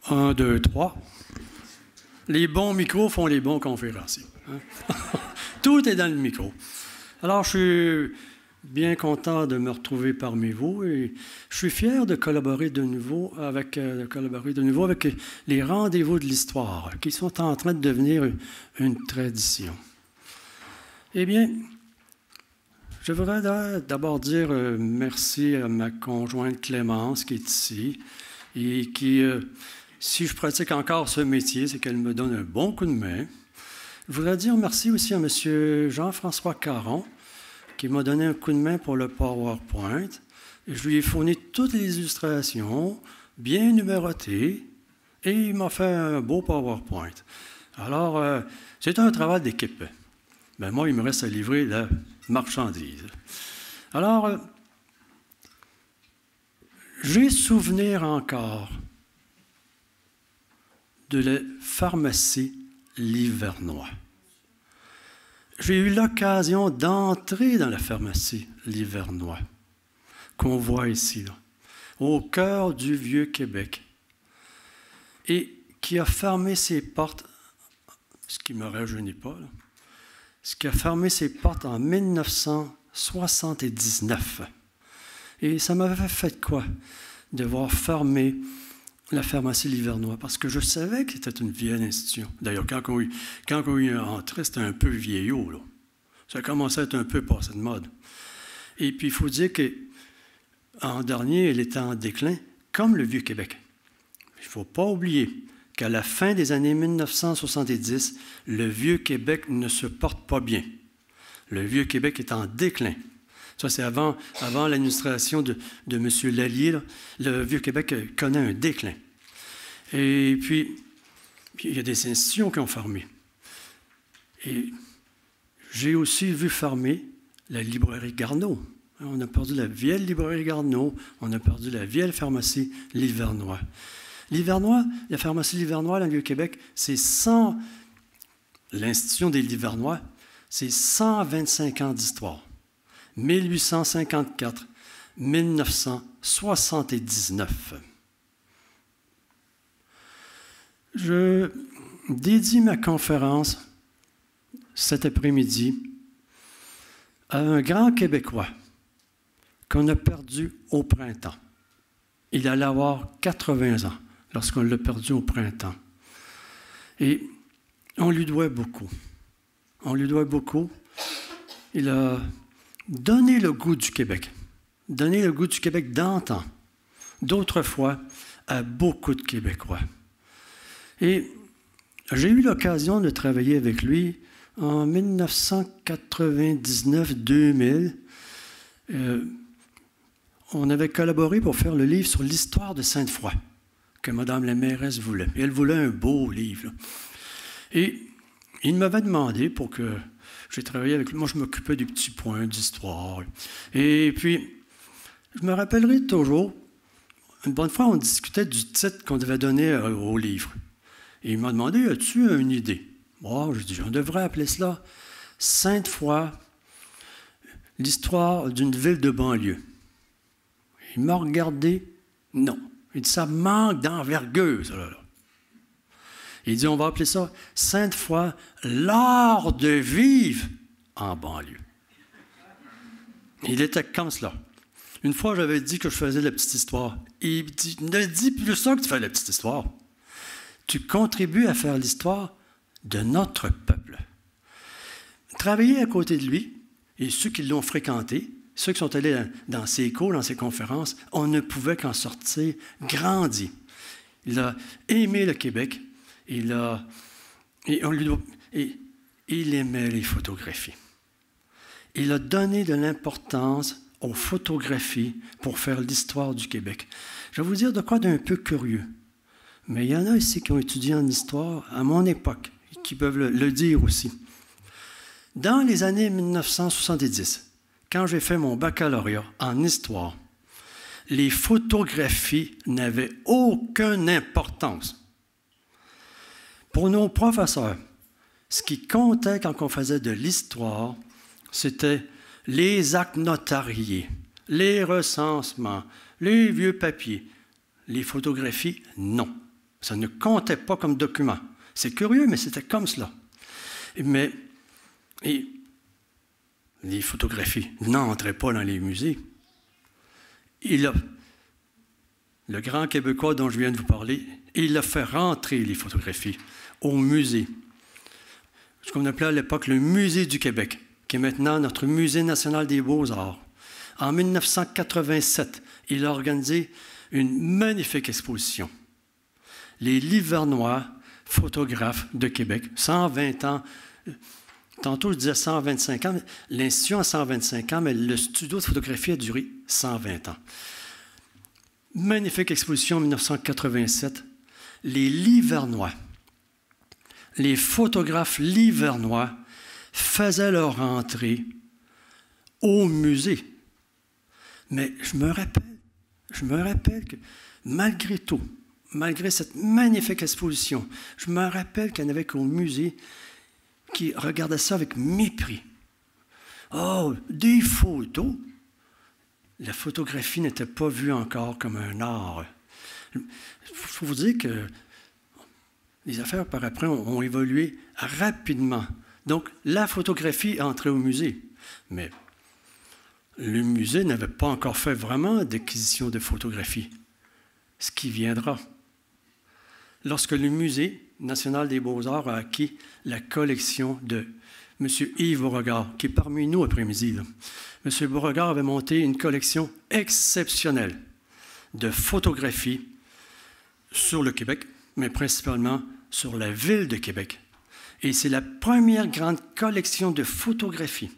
Un, deux, trois. Les bons micros font les bons conférenciers. Hein? Tout est dans le micro. Alors, je suis bien content de me retrouver parmi vous et je suis fier de collaborer de nouveau avec les rendez-vous de l'histoire qui sont en train de devenir une tradition. Eh bien, je voudrais d'abord dire merci à ma conjointe Clémence qui est ici et qui, si je pratique encore ce métier, c'est qu'elle me donne un bon coup de main. Je voudrais dire merci aussi à M. Jean-François Caron qui m'a donné un coup de main pour le PowerPoint. Et je lui ai fourni toutes les illustrations, bien numérotées, et il m'a fait un beau PowerPoint. Alors, c'est un travail d'équipe. Ben, moi, il me reste à livrer la marchandise. Alors, j'ai souvenir encore de la pharmacie Livernois. J'ai eu l'occasion d'entrer dans la pharmacie Livernois, qu'on voit ici, là, au cœur du Vieux-Québec, et qui a fermé ses portes, ce qui ne me rajeunit pas, là, ce qui a fermé ses portes en 1979. Et ça m'avait fait quoi de voir fermer la pharmacie Livernois, parce que je savais que c'était une vieille institution. D'ailleurs, quand on y est entré, c'était un peu vieillot, là. Ça commençait à être un peu passé de mode. Et puis, il faut dire qu'en dernier, elle était en déclin, comme le Vieux-Québec. Il ne faut pas oublier qu'à la fin des années 1970, le Vieux-Québec ne se porte pas bien. Le Vieux-Québec est en déclin. Ça, c'est avant l'administration de M. Lallier, là, le Vieux-Québec connaît un déclin. Et puis, il y a des institutions qui ont fermé. Et j'ai aussi vu fermer la librairie Garneau. On a perdu la vieille librairie Garneau, on a perdu la vieille pharmacie Livernois. Livernois, la pharmacie Livernois, dans le Vieux-Québec, c'est l'institution des Livernois, c'est 125 ans d'histoire. 1854-1979. Je dédie ma conférence cet après-midi à un grand Québécois qu'on a perdu au printemps. Il allait avoir 80 ans lorsqu'on l'a perdu au printemps. Et on lui doit beaucoup. On lui doit beaucoup. Il a donné le goût du Québec. Donné le goût du Québec d'antan, d'autrefois, à beaucoup de Québécois. Et j'ai eu l'occasion de travailler avec lui en 1999-2000. On avait collaboré pour faire le livre sur l'histoire de Sainte-Foy, que Mme la mairesse voulait. Et elle voulait un beau livre, là. Et il m'avait demandé pour que j'ai travaillé avec lui. Moi, je m'occupais des petits points d'histoire. Et puis, je me rappellerai toujours, une bonne fois, on discutait du titre qu'on devait donner au livre. Et il m'a demandé, as-tu une idée? Moi, je dis, on devrait appeler cela Sainte-Foy, l'histoire d'une ville de banlieue. Il m'a regardé, non. Il dit, ça manque d'envergure, ça, là. Il dit, on va appeler ça Sainte-Foy, l'art de vivre en banlieue. Il était comme cela. Une fois, j'avais dit que je faisais la petite histoire. Il me dit, ne dis plus ça que tu fais la petite histoire. Tu contribues à faire l'histoire de notre peuple. Travailler à côté de lui, et ceux qui l'ont fréquenté, ceux qui sont allés dans ses cours, dans ses conférences, on ne pouvait qu'en sortir grandi. Il a aimé le Québec. Il aimait les photographies. Il a donné de l'importance aux photographies pour faire l'histoire du Québec. Je vais vous dire de quoi d'un peu curieux. Mais il y en a ici qui ont étudié en histoire à mon époque, qui peuvent le dire aussi. Dans les années 1970, quand j'ai fait mon baccalauréat en histoire, les photographies n'avaient aucune importance. Pour nos professeurs, ce qui comptait quand on faisait de l'histoire, c'était les actes notariés, les recensements, les vieux papiers. Les photographies, non. Ça ne comptait pas comme document. C'est curieux, mais c'était comme cela. Mais les photographies n'entraient pas dans les musées. Le grand Québécois dont je viens de vous parler, il a fait rentrer les photographies au musée. Ce qu'on appelait à l'époque le Musée du Québec, qui est maintenant notre Musée national des beaux-arts. En 1987, il a organisé une magnifique exposition. Les Livernois, photographes de Québec, 120 ans. Tantôt, je disais 125 ans, l'institution a 125 ans, mais le studio de photographie a duré 120 ans. Magnifique exposition en 1987. Les Livernois, les photographes livernois faisaient leur entrée au musée. Mais je me rappelle que malgré tout, malgré cette magnifique exposition, je me rappelle qu'il y en avait qu'au musée qui regardaient ça avec mépris. Oh, des photos! La photographie n'était pas vue encore comme un art. Il faut vous dire que les affaires par après ont évolué rapidement. Donc, la photographie est entrée au musée. Mais le musée n'avait pas encore fait vraiment d'acquisition de photographie. Ce qui viendra. Lorsque le Musée national des beaux-arts a acquis la collection de M. Yves Beauregard, qui est parmi nous après-midi. M. Beauregard avait monté une collection exceptionnelle de photographies sur le Québec, mais principalement sur la ville de Québec. Et c'est la première grande collection de photographies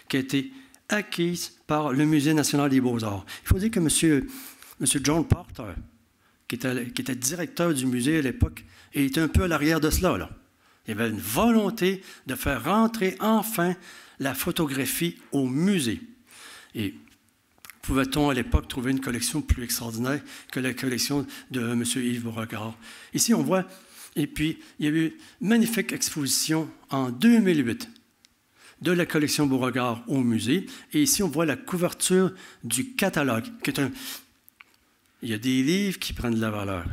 qui a été acquise par le Musée national des beaux-arts. Il faut dire que M. John Porter, qui était directeur du musée à l'époque, était un peu à l'arrière de cela, là. Il y avait une volonté de faire rentrer enfin la photographie au musée. Et pouvait-on à l'époque trouver une collection plus extraordinaire que la collection de M. Yves Beauregard? Ici, on voit, et puis il y a eu une magnifique exposition en 2008 de la collection Beauregard au musée. Et ici, on voit la couverture du catalogue, qui est un... Il y a des livres qui prennent de la valeur.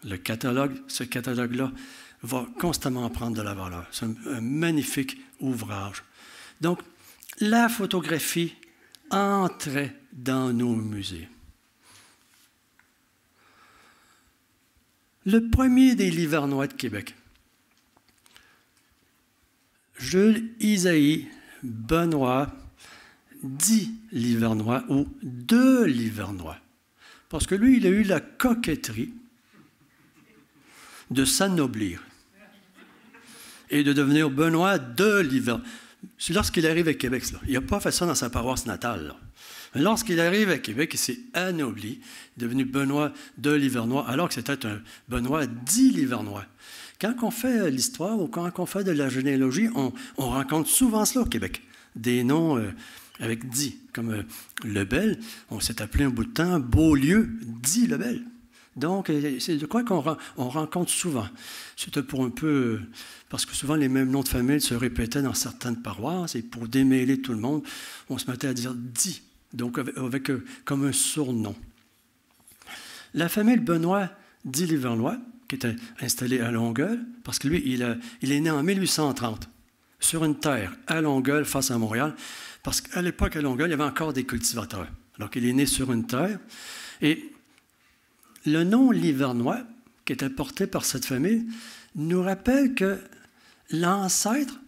Le catalogue, ce catalogue-là, va constamment prendre de la valeur. C'est un magnifique ouvrage. Donc, la photographie entrait dans nos musées. Le premier des Livernois de Québec, Jules Isaïe Benoît, dit Livernois ou de Livernois. Parce que lui, il a eu la coquetterie de s'anoblir et de devenir Benoît de Livernois. C'est lorsqu'il arrive à Québec, cela. Il n'a pas fait ça dans sa paroisse natale, là. Mais lorsqu'il arrive à Québec, il s'est anobli, devenu Benoît de Livernois, alors que c'était un Benoît dit Livernois. Quand on fait l'histoire ou quand on fait de la généalogie, on rencontre souvent cela au Québec. Des noms avec dit, comme Lebel, on s'est appelé un bout de temps Beaulieu dit Lebel. Donc, c'est de quoi qu'on rencontre souvent. C'était pour un peu... Parce que souvent, les mêmes noms de famille se répétaient dans certaines paroisses, et pour démêler tout le monde, on se mettait à dire « dit », donc avec comme un surnom. La famille Benoît dit Livernois, qui était installée à Longueuil, parce que lui, il est né en 1830, sur une terre à Longueuil, face à Montréal, parce qu'à l'époque, à Longueuil, il y avait encore des cultivateurs. Alors qu'il est né sur une terre, et le nom Livernois, qui était porté par cette famille, nous rappelle que l'ancêtre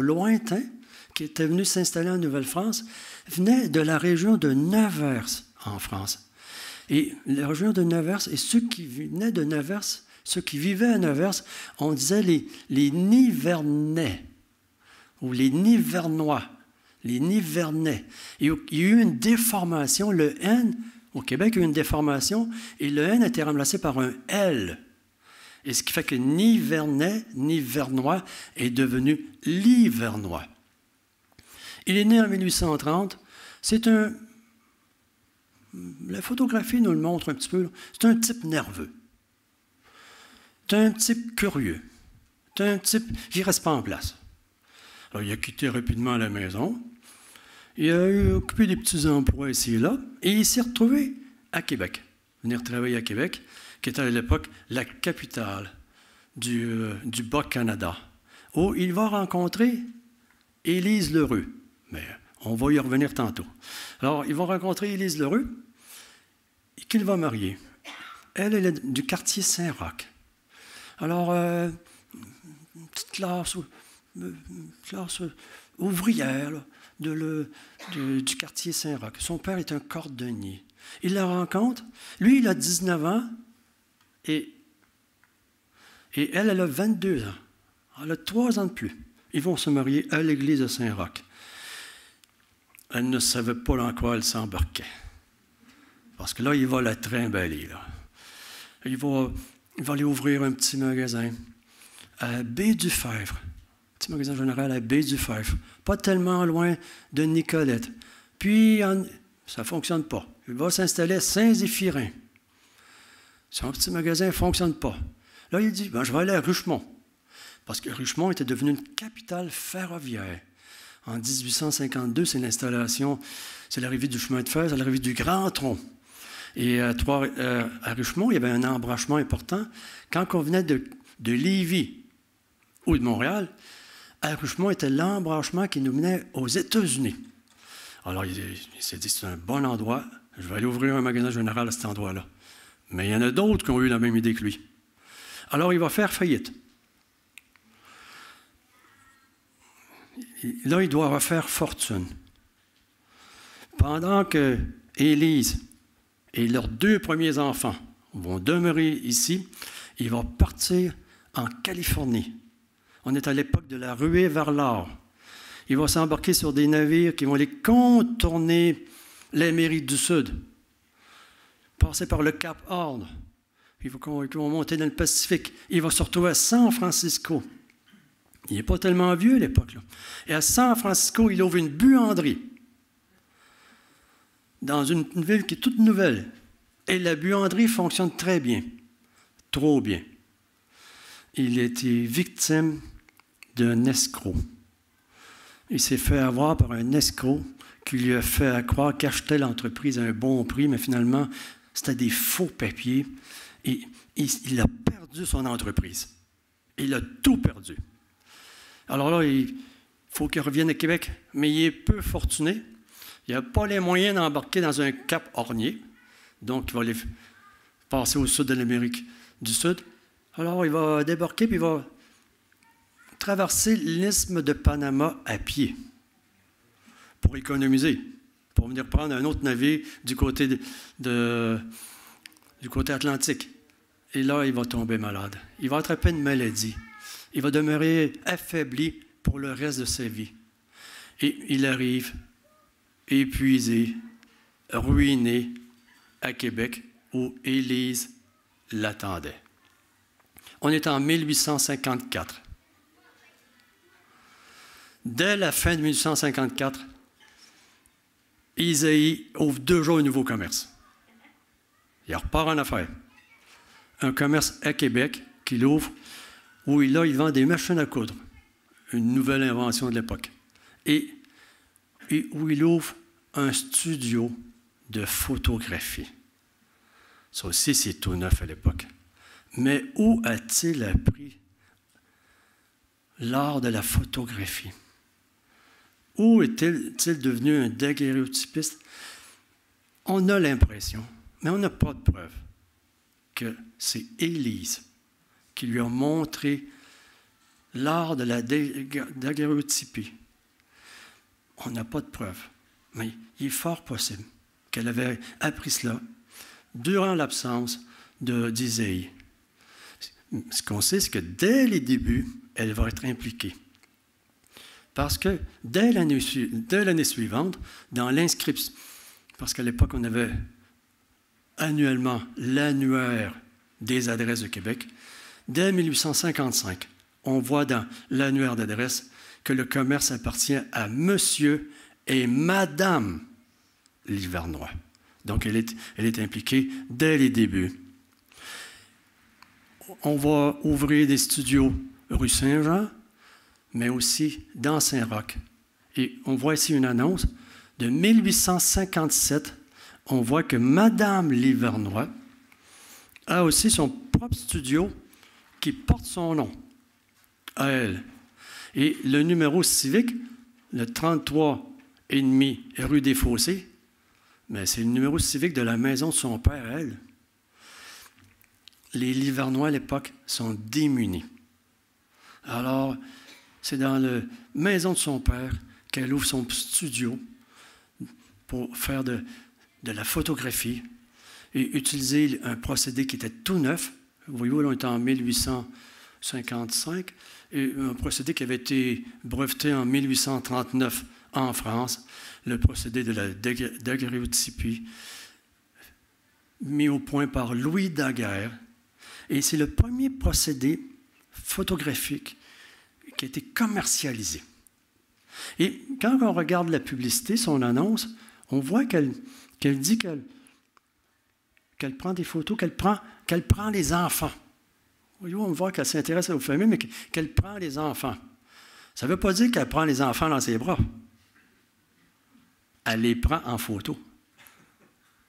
lointain qui était venu s'installer en Nouvelle-France venait de la région de Nevers, en France. Et la région de Nevers, et ceux qui venaient de Nevers, ceux qui vivaient à Nevers, on disait les Nivernais, ou les Nivernois, les Nivernais. Et il y a eu une déformation, le N, au Québec, il y a eu une déformation, et le N a été remplacé par un L. Et ce qui fait que Nivernais, Nivernois est devenu Livernois. Il est né en 1830. La photographie nous le montre un petit peu. C'est un type nerveux. C'est un type curieux. C'est un type qui ne reste pas en place. Alors, il a quitté rapidement la maison. Il a occupé des petits emplois ici et là. Et il s'est retrouvé à Québec. venir travailler à Québec, qui était à l'époque la capitale du Bas-Canada, où il va rencontrer Élise Lheureux. Mais on va y revenir tantôt. Alors, il va rencontrer Élise Lheureux, qu'il va marier. Elle est du quartier Saint-Roch. Alors, petite classe ouvrière là, du quartier Saint-Roch. Son père est un cordonnier. Il la rencontre. Lui, il a 19 ans et elle a 22 ans. Elle a 3 ans de plus. Ils vont se marier à l'église de Saint-Roch. Elle ne savait pas dans quoi elle s'embarquait. Parce que là, il va la trimballer. Là. Il va aller ouvrir un petit magasin à Baie-du-Fèvre. Petit magasin général à Baie-du-Fèvre. Pas tellement loin de Nicolette. Puis, ça ne fonctionne pas. Il va s'installer à Saint-Zéphirin. Son petit magasin ne fonctionne pas. Là, il dit, je vais aller à Richemont. Parce que Richemont était devenu une capitale ferroviaire. En 1852, c'est l'installation, c'est l'arrivée du chemin de fer, c'est l'arrivée du Grand Tronc. Et à Richemont, il y avait un embranchement important. Quand on venait de Lévis ou de Montréal, à Richemont était l'embranchement qui nous menait aux États-Unis. Alors, il s'est dit, c'est un bon endroit, je vais aller ouvrir un magasin général à cet endroit-là. Mais il y en a d'autres qui ont eu la même idée que lui. Alors, il va faire faillite. Là, il doit refaire fortune. Pendant que Élise et leurs 2 premiers enfants vont demeurer ici, il va partir en Californie. On est à l'époque de la ruée vers l'or. Il va s'embarquer sur des navires qui vont aller contourner l'Amérique du Sud, passer par le Cap Horn. Ils vont monter dans le Pacifique. Il va se retrouver à San Francisco. Il n'est pas tellement vieux à l'époque. Là. Et à San Francisco, il ouvre une buanderie dans une ville qui est toute nouvelle. Et la buanderie fonctionne très bien. Trop bien. Il a été victime d'un escroc. Il s'est fait avoir par un escroc qui lui a fait croire qu'il achetait l'entreprise à un bon prix, mais finalement, c'était des faux papiers. Et il a perdu son entreprise. Il a tout perdu. Alors là, il faut qu'il revienne à Québec, mais il est peu fortuné. Il n'a pas les moyens d'embarquer dans un cap ornier. Donc, il va aller passer au sud de l'Amérique du Sud. Alors, il va débarquer, puis il va traverser l'isthme de Panama à pied pour économiser, pour venir prendre un autre navire du côté du côté atlantique. Et là, il va tomber malade. Il va attraper une maladie. Il va demeurer affaibli pour le reste de sa vie. Et il arrive épuisé, ruiné à Québec, où Élise l'attendait. On est en 1854. Dès la fin de 1854, Isaïe ouvre 2 jours un nouveau commerce. Il repart en affaires. Un commerce à Québec qu'il ouvre, où il vend des machines à coudre, une nouvelle invention de l'époque, et où il ouvre un studio de photographie. Ça aussi, c'est tout neuf à l'époque. Mais où a-t-il appris l'art de la photographie? Où est-il devenu un daguerréotypiste? On a l'impression, mais on n'a pas de preuve, que c'est Élise qui lui a montré l'art de la daguerréotypie. On n'a pas de preuve, mais il est fort possible qu'elle avait appris cela durant l'absence d'Isaïe. Ce qu'on sait, c'est que dès les débuts, elle va être impliquée. Parce que dès l'année suivante, dans l'inscription, parce qu'à l'époque, on avait annuellement l'annuaire des adresses de Québec, dès 1855, on voit dans l'annuaire d'adresses que le commerce appartient à Monsieur et Madame Livernois. Donc, elle est impliquée dès les débuts. On va ouvrir des studios rue Saint-Jean, mais aussi dans Saint-Roch. Et on voit ici une annonce de 1857. On voit que Madame Livernois a aussi son propre studio qui porte son nom à elle. Et le numéro civique, le 33,5 rue des Fossés, mais c'est le numéro civique de la maison de son père à elle. Les Livernois à l'époque sont démunis. Alors, c'est dans la maison de son père qu'elle ouvre son studio pour faire de la photographie et utiliser un procédé qui était tout neuf. Vous voyez, là, on est en 1855, et un procédé qui avait été breveté en 1839 en France, le procédé de la daguerréotypie, mis au point par Louis Daguerre. Et c'est le premier procédé photographique qui a été commercialisé. Et quand on regarde la publicité, son annonce, on voit qu'elle dit qu'elle prend des photos, qu'elle prend les enfants. Voyez, on voit qu'elle s'intéresse aux familles, mais qu'elle prend les enfants. Ça ne veut pas dire qu'elle prend les enfants dans ses bras. Elle les prend en photo.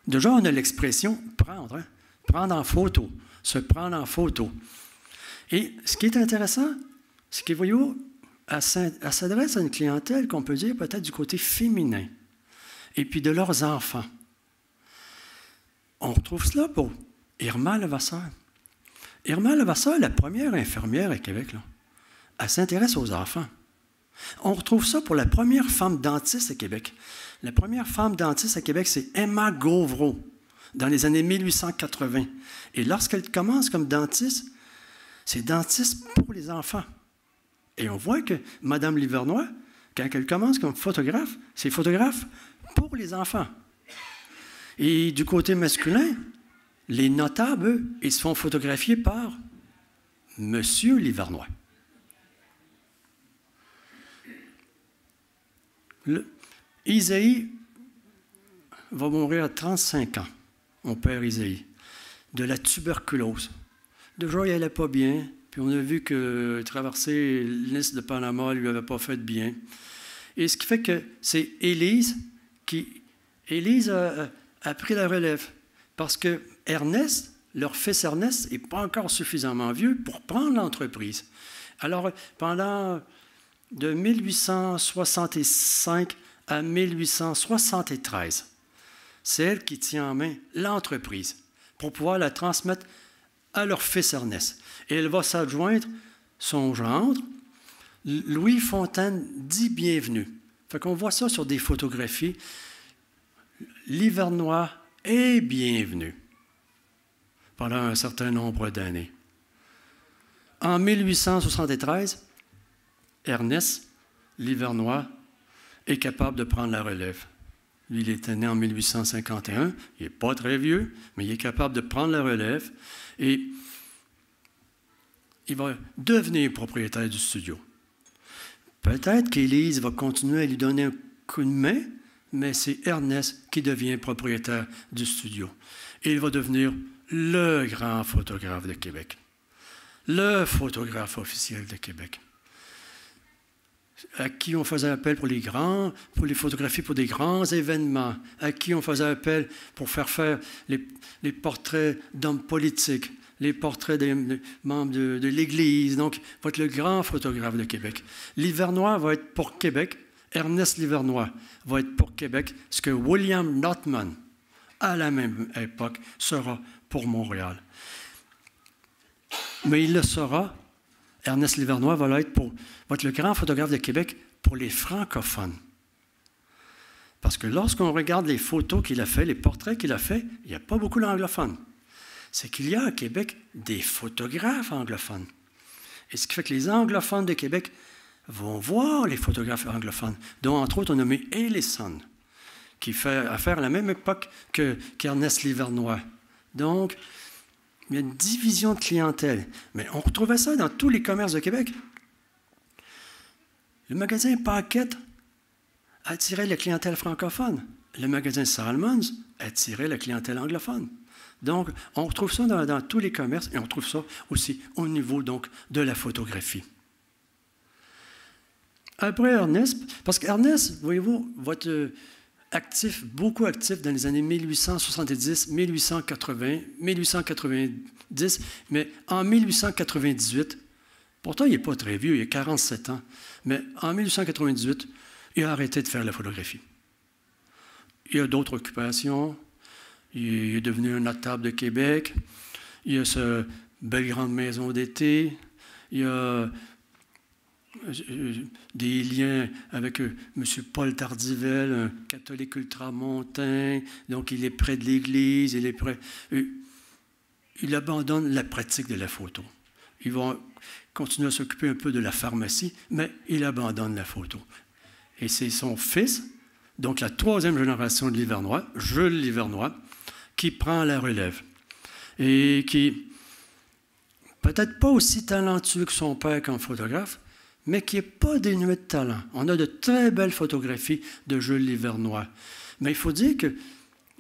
Déjà, on a l'expression « prendre », hein? Prendre en photo, se prendre en photo. Et ce qui est intéressant, c'est que, voyez-vous, elle s'adresse à une clientèle qu'on peut dire peut-être du côté féminin, et puis de leurs enfants. On retrouve cela pour Irma Levasseur. Irma Levasseur, la première infirmière à Québec, là, elle s'intéresse aux enfants. On retrouve ça pour la première femme dentiste à Québec. La première femme dentiste à Québec, c'est Emma Gauvreau, dans les années 1880. Et lorsqu'elle commence comme dentiste, c'est dentiste pour les enfants. Et on voit que Mme Livernois, quand elle commence comme photographe, c'est photographe pour les enfants. Et du côté masculin, les notables, eux, ils se font photographier par M. Livernois. Isaïe va mourir à 35 ans, mon père Isaïe, de la tuberculose. Déjà, il n'allait pas bien, puis on a vu que traverser l'île de Panama ne lui avait pas fait de bien. Et ce qui fait que c'est Élise qui... Élise a pris la relève, parce que Ernest, leur fils Ernest, n'est pas encore suffisamment vieux pour prendre l'entreprise. Alors, pendant de 1865 à 1873, c'est elle qui tient en main l'entreprise pour pouvoir la transmettre à leur fils Ernest. Et elle va s'adjoindre son gendre, Louis Fontaine dit bienvenue. Fait qu'on voit ça sur des photographies. Livernois est bienvenu pendant un certain nombre d'années. En 1873, Ernest Livernois est capable de prendre la relève. Lui, il était né en 1851. Il n'est pas très vieux, mais il est capable de prendre la relève et il va devenir propriétaire du studio. Peut-être qu'Élise va continuer à lui donner un coup de main, mais c'est Ernest qui devient propriétaire du studio. Et il va devenir le grand photographe de Québec, le photographe officiel de Québec, à qui on faisait appel pour les photographies pour des grands événements, à qui on faisait appel pour faire les portraits d'hommes politiques, les portraits des membres de l'Église. Donc, il va être le grand photographe de Québec. Livernois va être pour Québec, Ernest Livernois va être pour Québec, ce que William Notman, à la même époque, sera pour Montréal. Mais il le sera, Ernest Livernois va être le grand photographe de Québec pour les francophones. Parce que lorsqu'on regarde les photos qu'il a fait, les portraits qu'il a fait, il n'y a pas beaucoup d'anglophones. C'est qu'il y a à Québec des photographes anglophones. Et ce qui fait que les anglophones de Québec vont voir les photographes anglophones, dont entre autres on a nommé Ellison, qui fait affaire à la même époque qu'Ernest Livernois. Donc, il y a une division de clientèle. Mais on retrouvait ça dans tous les commerces de Québec. Le magasin Paquette attirait la clientèle francophone. Le magasin Salmons attirait la clientèle anglophone. Donc, on retrouve ça dans tous les commerces et on retrouve ça aussi au niveau donc, de la photographie. Après Ernest, parce qu'Ernest, voyez-vous, actif, beaucoup actif dans les années 1870, 1880, 1890, mais en 1898, pourtant il n'est pas très vieux, il a 47 ans, mais en 1898, il a arrêté de faire la photographie. Il a d'autres occupations, il est devenu un notable de Québec, il a sa belle grande maison d'été, il a des liens avec M. Paul Tardivelle, un catholique ultramontain, donc il est près de l'Église, il est près. Il abandonne la pratique de la photo. Il va continuer à s'occuper un peu de la pharmacie, mais il abandonne la photo. Et c'est son fils, donc la troisième génération de Livernois, Jules Livernois, qui prend la relève. Et qui, peut-être pas aussi talentueux que son père comme photographe, mais qui n'est pas dénué de talent. On a de très belles photographies de Jules Livernois. Mais il faut dire que,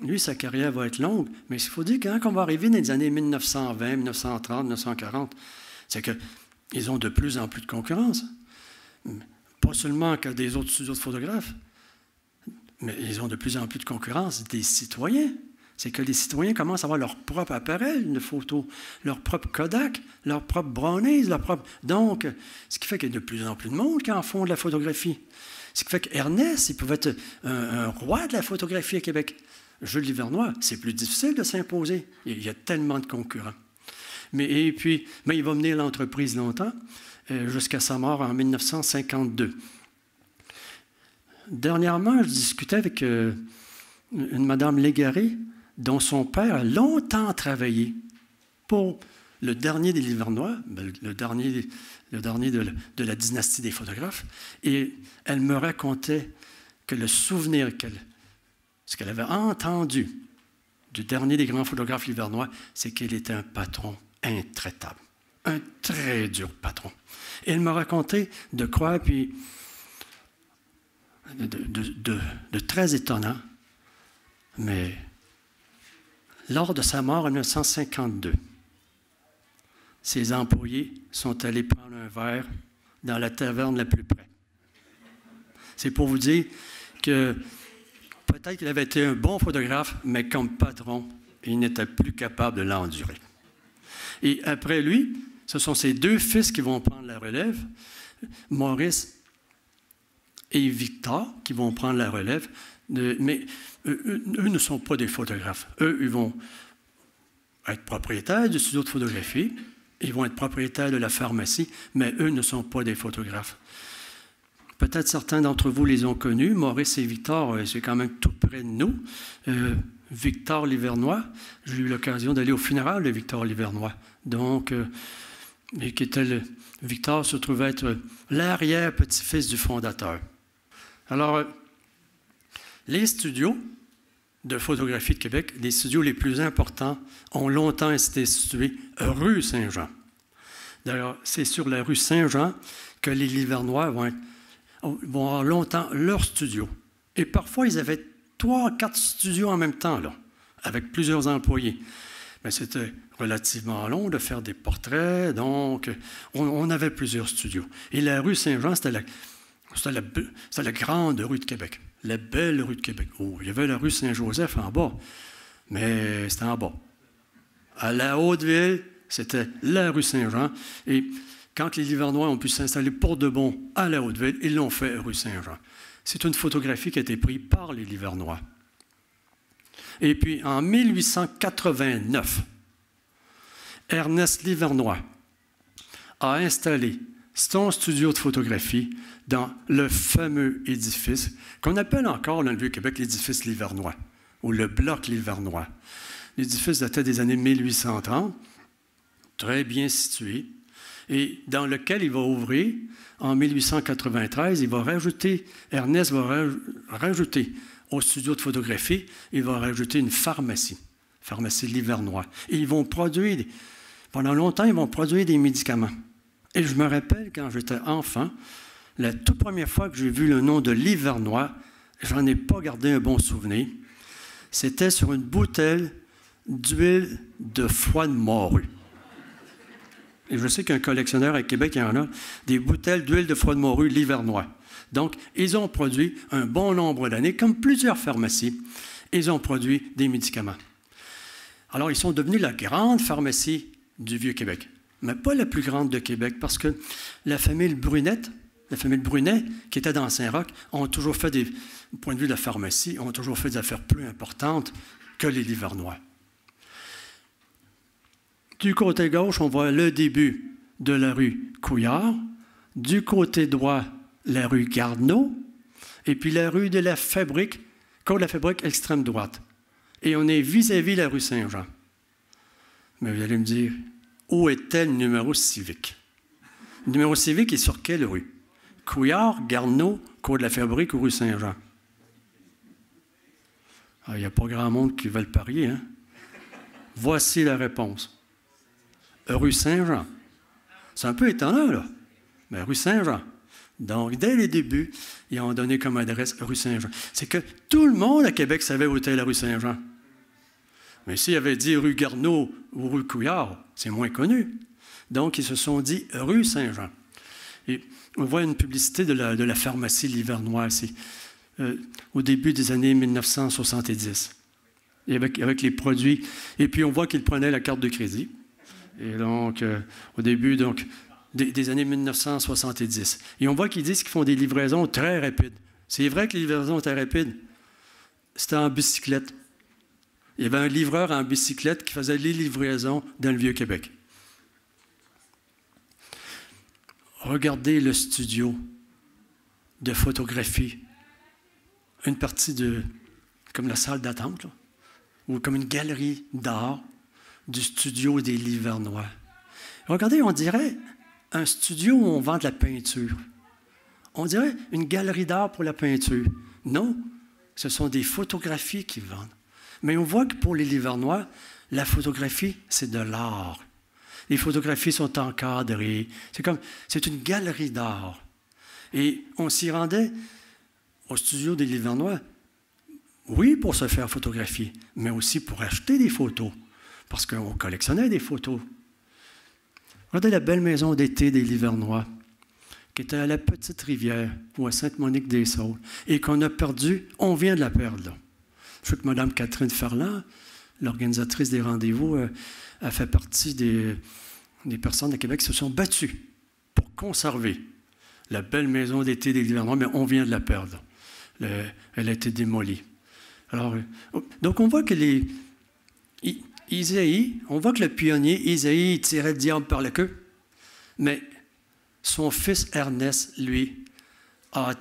lui, sa carrière va être longue, mais il faut dire que quand on va arriver dans les années 1920, 1930, 1940, c'est qu'ils ont de plus en plus de concurrence. Pas seulement que des autres studios de photographes, mais ils ont de plus en plus de concurrence des citoyens. C'est que les citoyens commencent à avoir leur propre appareil de photo, leur propre Kodak, leur propre Brownies, leur propre... Donc, ce qui fait qu'il y a de plus en plus de monde qui en font de la photographie. Ce qui fait qu'Ernest, il pouvait être un roi de la photographie à Québec. Jules Livernois, c'est plus difficile de s'imposer. Il y a tellement de concurrents. Mais il va mener l'entreprise longtemps, jusqu'à sa mort en 1952. Dernièrement, je discutais avec une madame Légaré, dont son père a longtemps travaillé pour le dernier des Livernois, le dernier de la dynastie des photographes. Et elle me racontait que le souvenir ce qu'elle avait entendu du dernier des grands photographes livernois, c'est qu'il était un patron intraitable, un très dur patron. Et elle me racontait de quoi, puis de très étonnant, mais lors de sa mort en 1952, ses employés sont allés prendre un verre dans la taverne la plus près. C'est pour vous dire que peut-être qu'il avait été un bon photographe, mais comme patron, il n'était plus capable de l'endurer. Et après lui, ce sont ses deux fils qui vont prendre la relève, Maurice et Victor, qui vont prendre la relève, mais eux ne sont pas des photographes. Eux, ils vont être propriétaires du studio de photographie, ils vont être propriétaires de la pharmacie, mais eux ne sont pas des photographes. Peut-être certains d'entre vous les ont connus. Maurice et Victor, c'est quand même tout près de nous. Victor Livernois, j'ai eu l'occasion d'aller au funérail de Victor Livernois. Donc, Victor se trouvait être l'arrière-petit-fils du fondateur. Alors, les studios de photographie de Québec, les studios les plus importants, ont longtemps été situés rue Saint-Jean. D'ailleurs, c'est sur la rue Saint-Jean que les Livernois vont avoir longtemps leur studio. Et parfois, ils avaient 3 ou 4 studios en même temps, là, avec plusieurs employés. Mais c'était relativement long de faire des portraits, donc on avait plusieurs studios. Et la rue Saint-Jean, c'était la grande rue de Québec, la belle rue de Québec. Oh, il y avait la rue Saint-Joseph en bas, mais c'était en bas. À la Haute-Ville, c'était la rue Saint-Jean. Et quand les Livernois ont pu s'installer pour de bon à la Haute-Ville, ils l'ont fait rue Saint-Jean. C'est une photographie qui a été prise par les Livernois. Et puis, en 1889, Ernest Livernois a installé son studio de photographie dans le fameux édifice qu'on appelle encore dans le Vieux-Québec l'édifice Livernois ou le bloc Livernois. L'édifice datait des années 1830, très bien situé, et dans lequel il va ouvrir en 1893. Ernest va rajouter au studio de photographie, il va rajouter une pharmacie Livernois. Et ils vont produire, pendant longtemps, ils vont produire des médicaments. Et je me rappelle, quand j'étais enfant, la toute première fois que j'ai vu le nom de Livernois, j'en ai pas gardé un bon souvenir. C'était sur une bouteille d'huile de foie de morue. Et je sais qu'un collectionneur à Québec, il y en a, des bouteilles d'huile de foie de morue Livernois. Donc, ils ont produit un bon nombre d'années, comme plusieurs pharmacies, ils ont produit des médicaments. Alors, ils sont devenus la grande pharmacie du Vieux-Québec, mais pas la plus grande de Québec, parce que la famille Brunet, qui était dans Saint-Roch, ont toujours fait du point de vue de la pharmacie, ont toujours fait des affaires plus importantes que les Livernois. Du côté gauche, on voit le début de la rue Couillard, du côté droit, la rue Garneau, et puis la rue de la Fabrique, côte de la Fabrique, extrême droite. Et on est vis-à-vis la rue Saint-Jean. Mais vous allez me dire, où était le numéro civique? Le numéro civique est sur quelle rue? Couillard, Garneau, côte de la Fabrique ou rue Saint-Jean? Il n'y a pas grand monde qui veut le parier, hein? Voici la réponse. Rue Saint-Jean. C'est un peu étonnant, là. Mais rue Saint-Jean. Donc, dès les débuts, ils ont donné comme adresse rue Saint-Jean. C'est que tout le monde à Québec savait où était la rue Saint-Jean. Mais s'ils avaient dit rue Garneau ou rue Couillard, c'est moins connu. Donc, ils se sont dit rue Saint-Jean. Et on voit une publicité de la pharmacie Livernois ici, au début des années 1970, et avec les produits. Et puis, on voit qu'ils prenaient la carte de crédit. Et donc, au début des années 1970. Et on voit qu'ils disent qu'ils font des livraisons très rapides. C'est vrai que les livraisons étaient rapides. C'était en bicyclette. Il y avait un livreur en bicyclette qui faisait les livraisons dans le Vieux-Québec. Regardez le studio de photographie. Une partie comme la salle d'attente, là, ou comme une galerie d'art du studio des Livernois. Regardez, on dirait un studio où on vend de la peinture. On dirait une galerie d'art pour la peinture. Non, ce sont des photographies qu'ils vendent. Mais on voit que pour les Livernois, la photographie, c'est de l'art. Les photographies sont encadrées. C'est une galerie d'art. Et on s'y rendait au studio des Livernois, oui, pour se faire photographier, mais aussi pour acheter des photos, parce qu'on collectionnait des photos. Regardez la belle maison d'été des Livernois, qui était à la Petite-Rivière, ou à Sainte-Monique-des-Saules, et qu'on a perdu, on vient de la perdre, là. Je sais que Mme Catherine Ferland, l'organisatrice des rendez-vous, a fait partie des personnes à Québec qui se sont battues pour conserver la belle maison d'été des Livernois, mais on vient de la perdre. Elle a été démolie. Alors, donc on voit que Isaïe, on voit que le pionnier, Isaïe, tirait le diable par la queue, mais son fils Ernest, lui, a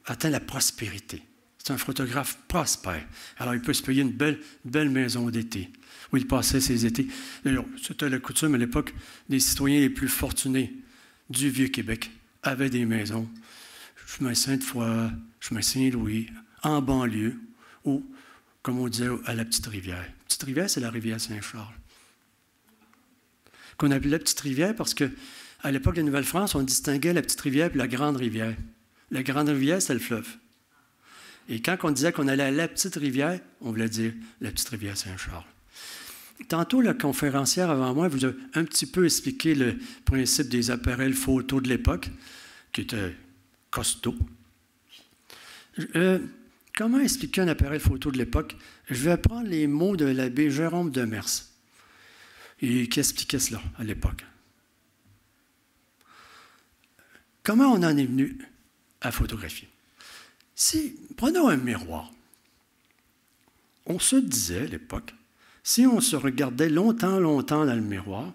atteint la prospérité. C'est un photographe prospère. Alors, il peut se payer une belle maison d'été, où il passait ses étés. D'ailleurs, c'était la coutume à l'époque, des citoyens les plus fortunés du Vieux-Québec avaient des maisons. Chemin Sainte-Foy, chemin Saint-Louis, en banlieue, ou, comme on disait, à la Petite-Rivière. Petite-Rivière, c'est la rivière Saint-Charles. Qu'on appelait la Petite-Rivière parce qu'à l'époque de la Nouvelle-France, on distinguait la Petite-Rivière et la Grande-Rivière. La Grande-Rivière, c'est le fleuve. Et quand on disait qu'on allait à la Petite-Rivière, on voulait dire la Petite-Rivière Saint-Charles. Tantôt, la conférencière avant moi vous a un petit peu expliqué le principe des appareils photo de l'époque, qui était costaud. Comment expliquer un appareil photo de l'époque? Je vais prendre les mots de l'abbé Jérôme Demers, et qui expliquait cela à l'époque. Comment on en est venu à photographier? Prenons un miroir. On se disait à l'époque, si on se regardait longtemps dans le miroir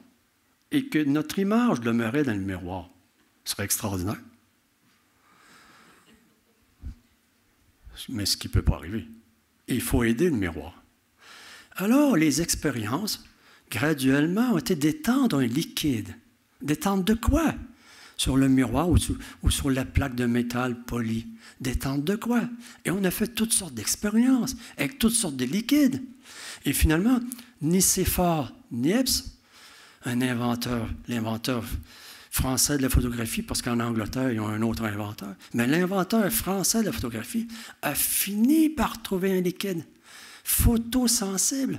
et que notre image demeurait dans le miroir, ce serait extraordinaire. Mais ce qui ne peut pas arriver. Il faut aider le miroir. Alors, les expériences, graduellement, ont été d'étendre un liquide. D'étendre de quoi? Sur le miroir ou sur la plaque de métal poli. D'étendre de quoi? Et on a fait toutes sortes d'expériences avec toutes sortes de liquides. Et finalement, Nicéphore Niepce, l'inventeur français de la photographie, parce qu'en Angleterre, ils ont un autre inventeur, mais l'inventeur français de la photographie a fini par trouver un liquide photosensible.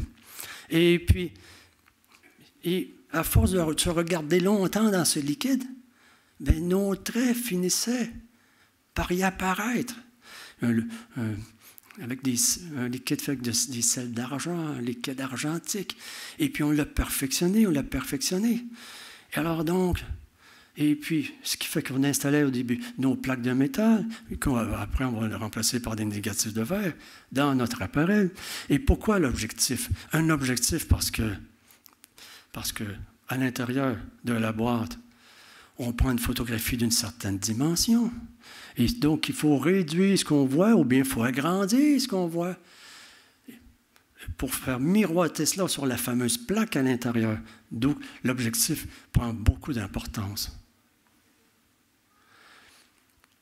Et puis, à force de se regarder longtemps dans ce liquide, nos traits finissaient par y apparaître. Avec un liquide fait avec des sels d'argent, un liquide argentique. Et puis on l'a perfectionné. Et alors donc, et puis ce qui fait qu'on installait au début nos plaques de métal, après on va les remplacer par des négatifs de verre dans notre appareil. Et pourquoi l'objectif? Un objectif parce que à l'intérieur de la boîte, on prend une photographie d'une certaine dimension. Et donc, il faut réduire ce qu'on voit ou bien il faut agrandir ce qu'on voit pour faire miroiter cela sur la fameuse plaque à l'intérieur. Donc, l'objectif prend beaucoup d'importance.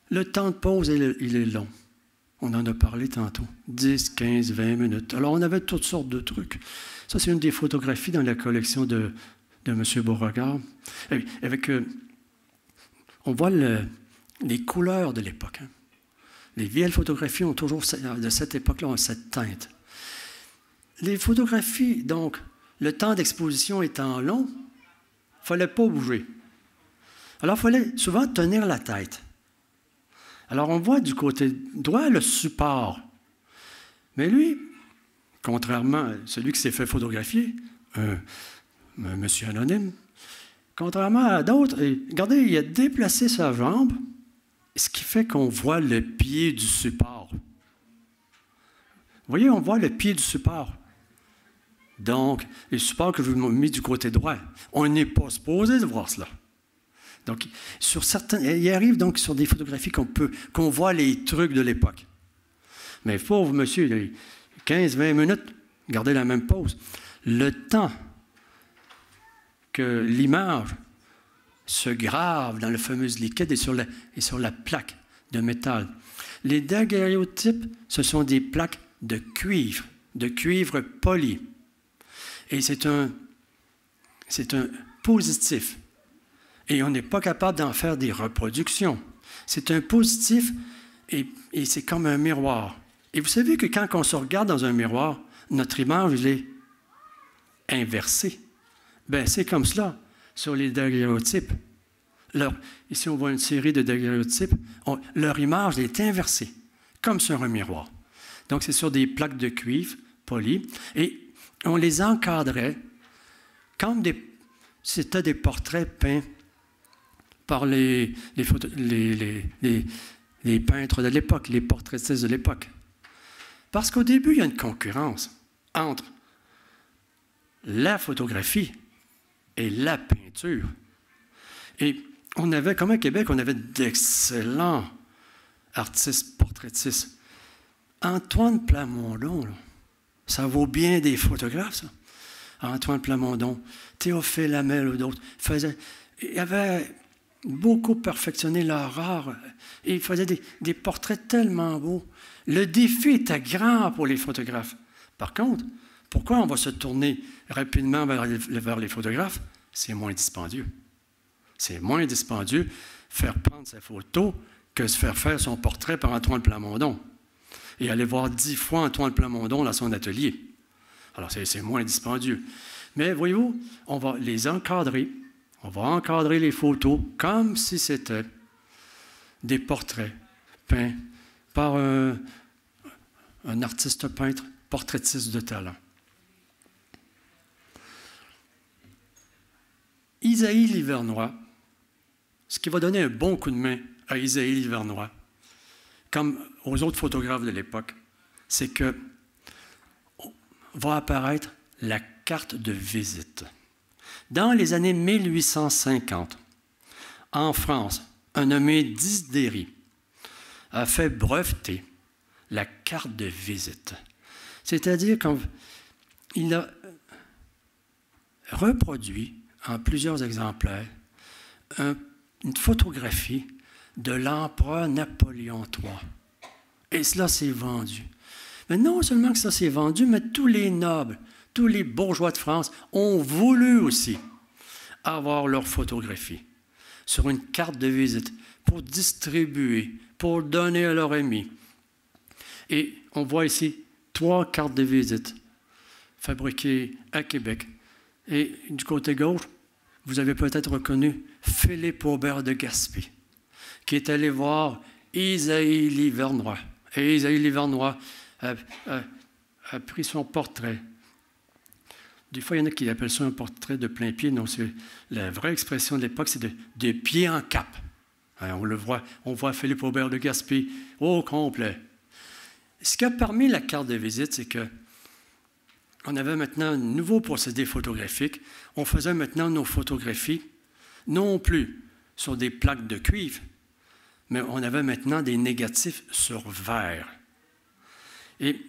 Le temps de pause, il est long. On en a parlé tantôt. 10, 15, 20 minutes. Alors, on avait toutes sortes de trucs. Ça, c'est une des photographies dans la collection de M. Beauregard. On voit les couleurs de l'époque. Hein. Les vieilles photographies ont toujours, de cette époque-là, ont cette teinte. Les photographies, donc, le temps d'exposition étant long, il ne fallait pas bouger. Alors, il fallait souvent tenir la tête. Alors, on voit du côté droit le support. Mais lui, contrairement à celui qui s'est fait photographier, monsieur anonyme, contrairement à d'autres, regardez, il a déplacé sa jambe, ce qui fait qu'on voit le pied du support. Vous voyez, on voit le pied du support. Donc, le support que je vous ai mis du côté droit, on n'est pas supposé de voir cela. Donc, il arrive donc sur des photographies qu'on voit les trucs de l'époque. Mais pauvre monsieur, 15-20 minutes, gardez la même pose. Le temps que l'image se grave dans le fameux liquide et sur la plaque de métal. Les daguerréotypes, ce sont des plaques de cuivre poli. Et c'est un positif. Et on n'est pas capable d'en faire des reproductions. C'est un positif et c'est comme un miroir. Et vous savez que quand on se regarde dans un miroir, notre image, elle est inversée. Bien, c'est comme cela sur les daguerréotypes. Ici, on voit une série de daguerréotypes. Leur image est inversée, comme sur un miroir. Donc, c'est sur des plaques de cuivre polies. Et on les encadrait comme c'était des portraits peints par les peintres de l'époque, les portraitistes de l'époque. Parce qu'au début, il y a une concurrence entre la photographie et la peinture. Et on avait, comme à Québec, on avait d'excellents artistes portraitistes. Antoine Plamondon, là, ça vaut bien des photographes, ça. Antoine Plamondon, Théophile Hamel ou d'autres, ils avaient beaucoup perfectionné leur art. Et ils faisaient des portraits tellement beaux. Le défi était grand pour les photographes. Par contre, pourquoi on va se tourner rapidement vers les photographes? C'est moins dispendieux. C'est moins dispendieux faire prendre sa photo que se faire son portrait par Antoine Plamondon. Et aller voir 10 fois Antoine Plamondon dans son atelier. Alors, c'est moins dispendieux. Mais voyez-vous, on va les encadrer. On va encadrer les photos comme si c'était des portraits peints par un artiste peintre, portraitiste de talent. Isaïe Livernois, ce qui va donner un bon coup de main à Isaïe Livernois, comme aux autres photographes de l'époque, c'est que va apparaître la carte de visite. Dans les années 1850, en France, un nommé Disdéry a fait breveter la carte de visite. C'est-à-dire qu'il a reproduit en plusieurs exemplaires une photographie de l'empereur Napoléon III. Et cela s'est vendu. Mais non seulement que ça s'est vendu, mais tous les nobles, tous les bourgeois de France ont voulu aussi avoir leur photographie sur une carte de visite pour distribuer, pour donner à leurs amis. Et on voit ici 3 cartes de visite fabriquées à Québec. Et du côté gauche, vous avez peut-être reconnu Philippe Aubert de Gaspé, qui est allé voir Isaïe Livernois. Et Isaïe Livernois a pris son portrait. Des fois, il y en a qui appellent ça un portrait de plein pied. Non, c'est la vraie expression de l'époque, c'est de pied en cap. Hein, on voit Philippe Aubert de Gaspé au complet. Ce qu'il y a parmi la carte de visite, c'est qu'on avait maintenant un nouveau procédé photographique. On faisait maintenant nos photographies, non plus sur des plaques de cuivre, mais on avait maintenant des négatifs sur verre. Et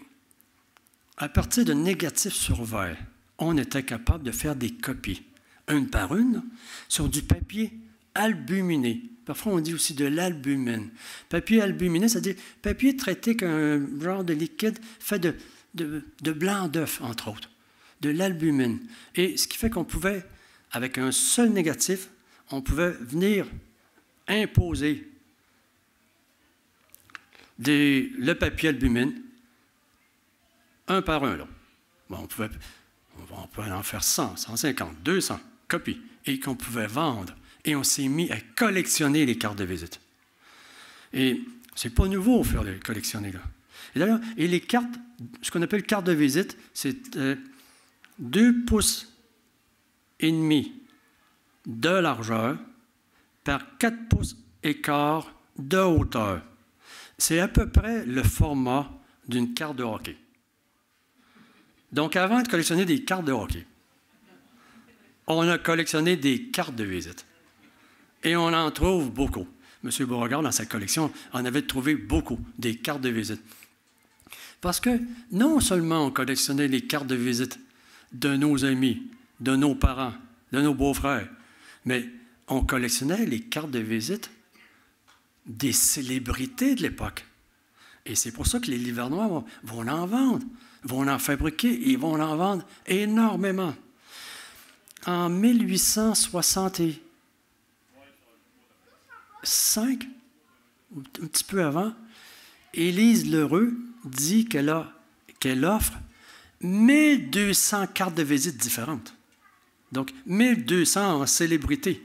à partir de négatifs sur verre, on était capable de faire des copies, une par une, sur du papier albuminé. Parfois, on dit aussi de l'albumine. Papier albuminé, c'est-à-dire papier traité qu'un genre de liquide fait de blanc d'œuf, entre autres, de l'albumine. Et ce qui fait qu'on pouvait, avec un seul négatif, on pouvait venir imposer le papier albumine, un par un. Là. Bon, on pouvait en faire 100, 150, 200 copies, et qu'on pouvait vendre. Et on s'est mis à collectionner les cartes de visite. Et c'est pas nouveau faire de collectionner, là. Et d'ailleurs, les cartes, ce qu'on appelle carte de visite, c'est 2 pouces et demi de largeur par 4 pouces et quart de hauteur. C'est à peu près le format d'une carte de hockey. Donc, avant de collectionner des cartes de hockey, on a collectionné des cartes de visite. Et on en trouve beaucoup. M. Beauregard, dans sa collection, en avait trouvé beaucoup, des cartes de visite. Parce que non seulement on collectionnait les cartes de visite de nos amis, de nos parents, de nos beaux-frères, mais on collectionnait les cartes de visite des célébrités de l'époque. Et c'est pour ça que les Livernois vont en vendre, vont en fabriquer et vont en vendre énormément. En 1865, un petit peu avant, Élise Lheureux dit qu'elle offre 1200 cartes de visite différentes. Donc, 1200 en célébrité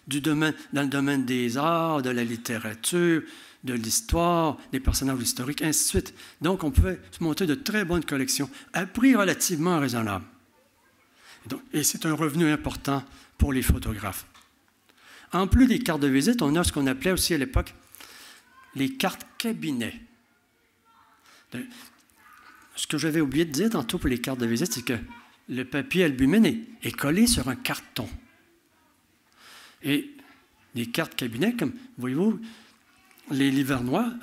dans le domaine des arts, de la littérature, de l'histoire, des personnages historiques, ainsi de suite. Donc, on pouvait se monter de très bonnes collections à prix relativement raisonnable. Et c'est un revenu important pour les photographes. En plus des cartes de visite, on a ce qu'on appelait aussi à l'époque les cartes cabinet. Ce que j'avais oublié de dire tantôt pour les cartes de visite, c'est que le papier albumine est collé sur un carton. Et les cartes cabinet, comme voyez-vous, les Livernois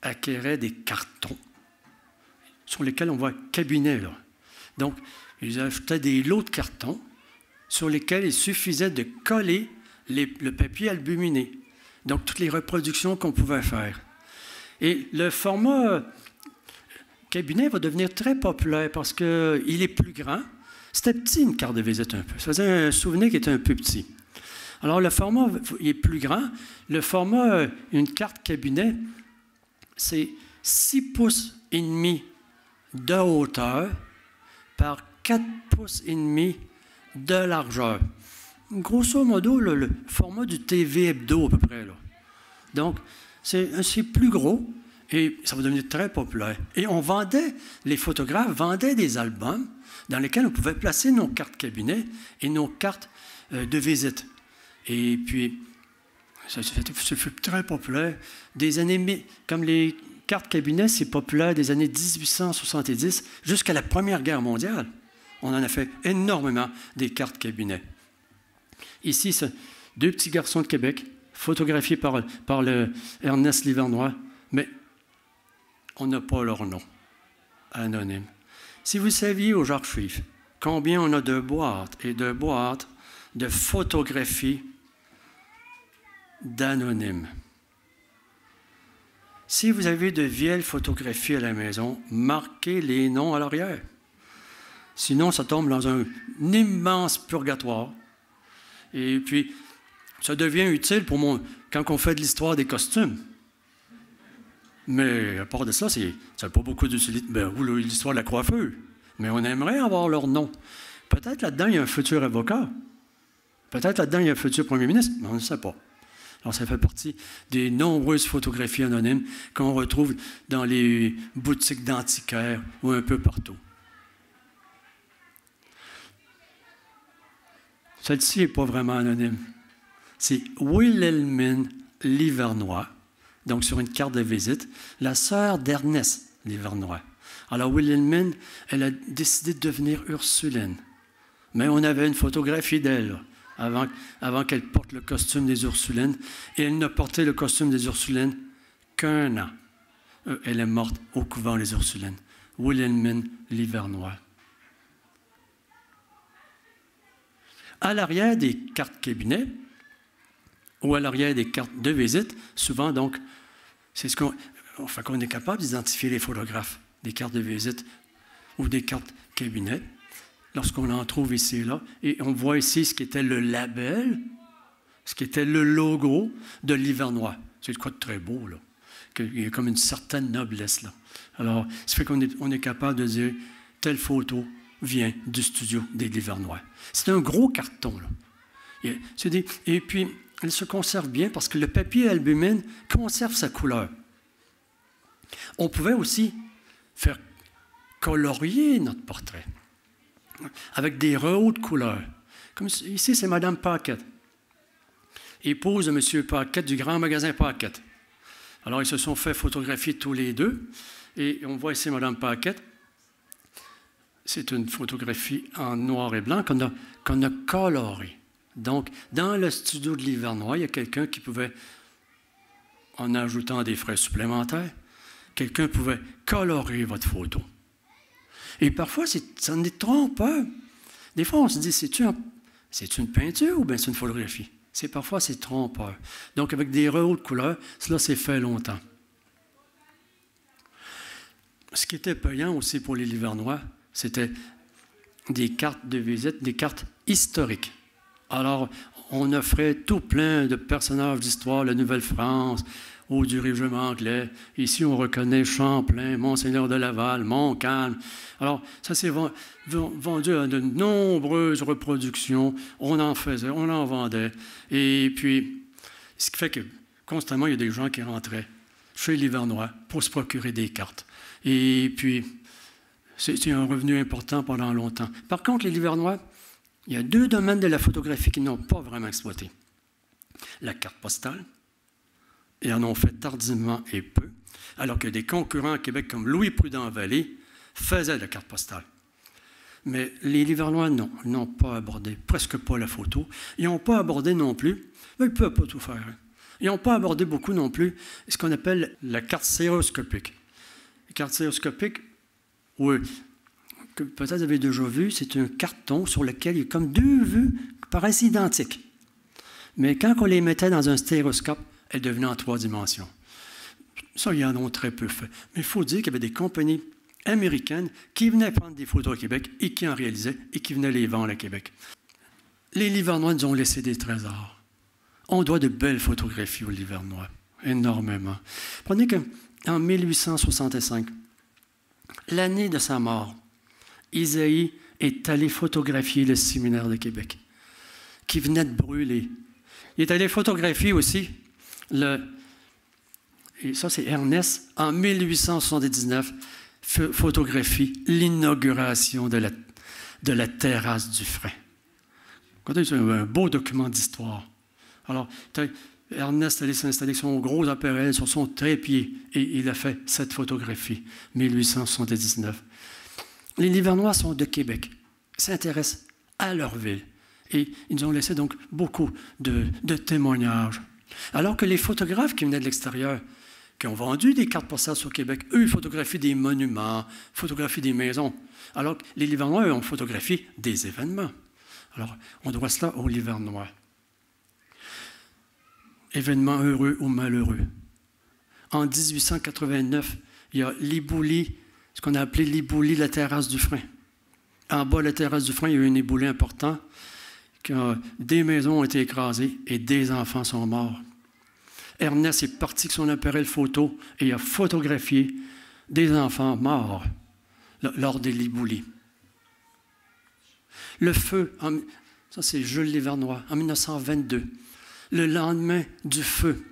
acquéraient des cartons sur lesquels on voit cabinet, là. Donc, ils ajoutaient des lots de cartons sur lesquels il suffisait de coller le papier albuminé. Donc, toutes les reproductions qu'on pouvait faire. Et le format cabinet va devenir très populaire parce qu'il est plus grand. C'était petit, une carte de visite un peu. Ça faisait un souvenir qui était un peu petit. Alors, le format il est plus grand. Le format, une carte cabinet, c'est 6 pouces et demi de hauteur par 4 pouces et demi de largeur. Grosso modo, le format du TV Hebdo à peu près. Là. Donc, c'est plus gros et ça va devenir très populaire. Et les photographes vendaient des albums dans lesquels on pouvait placer nos cartes cabinet et nos cartes de visite. Et puis, ça fut très populaire. Comme les cartes cabinet, c'est populaire des années 1870 jusqu'à la Première Guerre mondiale. On en a fait énormément des cartes cabinet. Ici, c'est 2 petits garçons de Québec, photographiés par le Ernest Livernois, mais on n'a pas leur nom, anonyme. Si vous saviez aux archives combien on a de boîtes et de boîtes de photographies d'anonymes. Si vous avez de vieilles photographies à la maison, marquez les noms à l'arrière. Sinon, ça tombe dans un immense purgatoire. Et puis, ça devient utile quand on fait de l'histoire des costumes. Mais à part de ça, ça n'a pas beaucoup d'utilité. Ou l'histoire de la coiffure. Mais on aimerait avoir leur nom. Peut-être là-dedans, il y a un futur avocat. Peut-être là-dedans, il y a un futur premier ministre, mais on ne sait pas. Alors, ça fait partie des nombreuses photographies anonymes qu'on retrouve dans les boutiques d'antiquaires ou un peu partout. Celle-ci n'est pas vraiment anonyme. C'est Wilhelmine Livernois, donc sur une carte de visite, la sœur d'Ernest Livernois. Alors, Wilhelmine, elle a décidé de devenir Ursuline. Mais on avait une photographie d'elle avant qu'elle porte le costume des Ursulines. Et elle n'a porté le costume des Ursulines qu'1 an. Elle est morte au couvent des Ursulines. Wilhelmine Livernois. À l'arrière des cartes cabinet ou à l'arrière des cartes de visite, souvent, donc, c'est ce qu'on est capable d'identifier les photographes des cartes de visite ou des cartes cabinet, lorsqu'on en trouve ici et là. Et on voit ici ce qui était le label, ce qui était le logo de Livernois. C'est de quoi de très beau, là. Il y a comme une certaine noblesse, là. Alors, ça fait qu'on est capable de dire, telle photo vient du studio des Livernois. C'est un gros carton, là. Et puis, elle se conserve bien parce que le papier albumine conserve sa couleur. On pouvait aussi faire colorier notre portrait avec des rehauts de couleurs. Comme ici, c'est Mme Paquette, épouse de M. Paquette du grand magasin Paquette. Alors, ils se sont fait photographier tous les deux. Et on voit ici Mme Paquette. C'est une photographie en noir et blanc qu'on a colorée. Donc, dans le studio de Livernois, il y a quelqu'un qui pouvait, en ajoutant des frais supplémentaires, quelqu'un pouvait colorer votre photo. Et parfois, ça en est trompeur. Des fois, on se dit, c'est une peinture ou bien c'est une photographie? Parfois, c'est trompeur. Donc, avec des rehauts de couleurs, cela s'est fait longtemps. Ce qui était payant aussi pour les Livernois, c'était des cartes de visite, des cartes historiques. Alors, on offrait tout plein de personnages d'histoire, la Nouvelle-France, ou du régiment anglais. Ici, on reconnaît Champlain, Monseigneur de Laval, Montcalm. Alors, ça s'est vendu à de nombreuses reproductions. On en faisait, on en vendait. Et puis, ce qui fait que constamment, il y a des gens qui rentraient chez Livernois pour se procurer des cartes. Et puis, c'est un revenu important pendant longtemps. Par contre, les Livernois, il y a 2 domaines de la photographie qui n'ont pas vraiment exploité. La carte postale, et en ont fait tardivement et peu, alors que des concurrents à Québec comme Louis Prudent-Vallée faisaient la carte postale. Mais les Livernois, non, ils n'ont pas abordé, presque pas la photo. Ils n'ont pas abordé non plus, mais ils ne peuvent pas tout faire. Ils n'ont pas abordé beaucoup non plus ce qu'on appelle la carte stéréoscopique. La carte stéréoscopique, oui, que peut-être vous avez déjà vu, c'est un carton sur lequel il y a comme 2 vues qui paraissent identiques. Mais quand on les mettait dans un stéréoscope, elles devenaient en 3 dimensions. Ça, ils en ont très peu fait. Mais il faut dire qu'il y avait des compagnies américaines qui venaient prendre des photos au Québec et qui en réalisaient et qui venaient les vendre à Québec. Les Livernois nous ont laissé des trésors. On doit de belles photographies aux Livernois, énormément. Prenez qu'en 1865, l'année de sa mort, Isaïe est allé photographier le séminaire de Québec, qui venait de brûler. Il est allé photographier aussi et ça c'est Ernest, en 1879, photographie l'inauguration de la terrasse du Frein. C'est un beau document d'histoire. Alors, Ernest allait s'installer avec son gros appareil sur son trépied et il a fait cette photographie, 1879. Les Livernois sont de Québec, s'intéressent à leur ville et ils nous ont laissé donc beaucoup de témoignages. Alors que les photographes qui venaient de l'extérieur, qui ont vendu des cartes postales sur Québec, eux, ils photographient des monuments, photographient des maisons, alors que les Livernois, eux, ont photographié des événements. Alors, on doit cela aux Livernois. Événements heureux ou malheureux. En 1889, il y a l'éboulis, ce qu'on a appelé l'éboulis de la terrasse du Frein. En bas de la terrasse du Frein, il y a eu un éboulis important. Des maisons ont été écrasées et des enfants sont morts. Ernest est parti avec son appareil photo et a photographié des enfants morts lors des l'éboulis. Le feu, ça c'est Jules Livernois, en 1922. Le lendemain du feu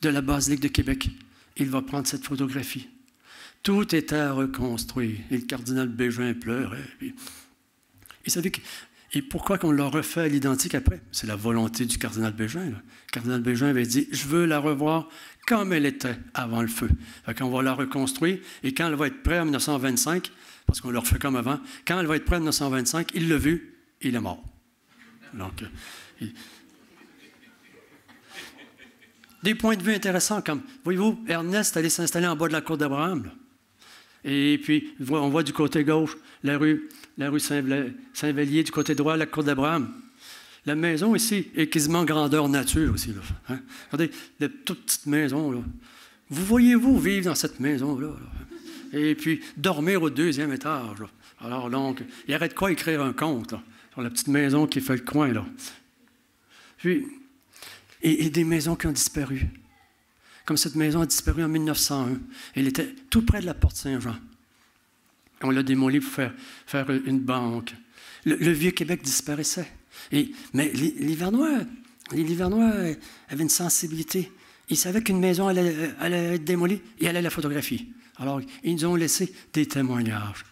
de la basilique de Québec, il va prendre cette photographie. Tout était à reconstruire. Et le cardinal Bégin pleurait. Et savez et pourquoi qu'on l'a refait à l'identique après? C'est la volonté du cardinal Bégin. Le cardinal Bégin avait dit, je veux la revoir comme elle était avant le feu. Fait qu'on va la reconstruire, et quand elle va être prête en 1925, parce qu'on l'a refait comme avant, quand elle va être prête en 1925, il l'a vu, il est mort. Donc, des points de vue intéressants, comme, voyez-vous, Ernest allait s'installer en bas de la cour d'Abraham. Et puis, on voit du côté gauche la rue Saint-Vallier, du côté droit, la cour d'Abraham. La maison ici est quasiment grandeur nature aussi. Là, hein? Regardez, la toute petite maison. Là. Vous voyez-vous vivre dans cette maison-là? Là? Et puis, dormir au 2e étage. Là. Alors donc, il arrête quoi écrire un conte là, sur la petite maison qui fait le coin. Là. Puis, et des maisons qui ont disparu. Comme cette maison a disparu en 1901. Elle était tout près de la porte Saint-Jean. On l'a démolie pour faire une banque. Le Vieux-Québec disparaissait. Mais les Livernois avaient une sensibilité. Ils savaient qu'une maison allait être démolie et allait la photographie. Alors, ils nous ont laissé des témoignages.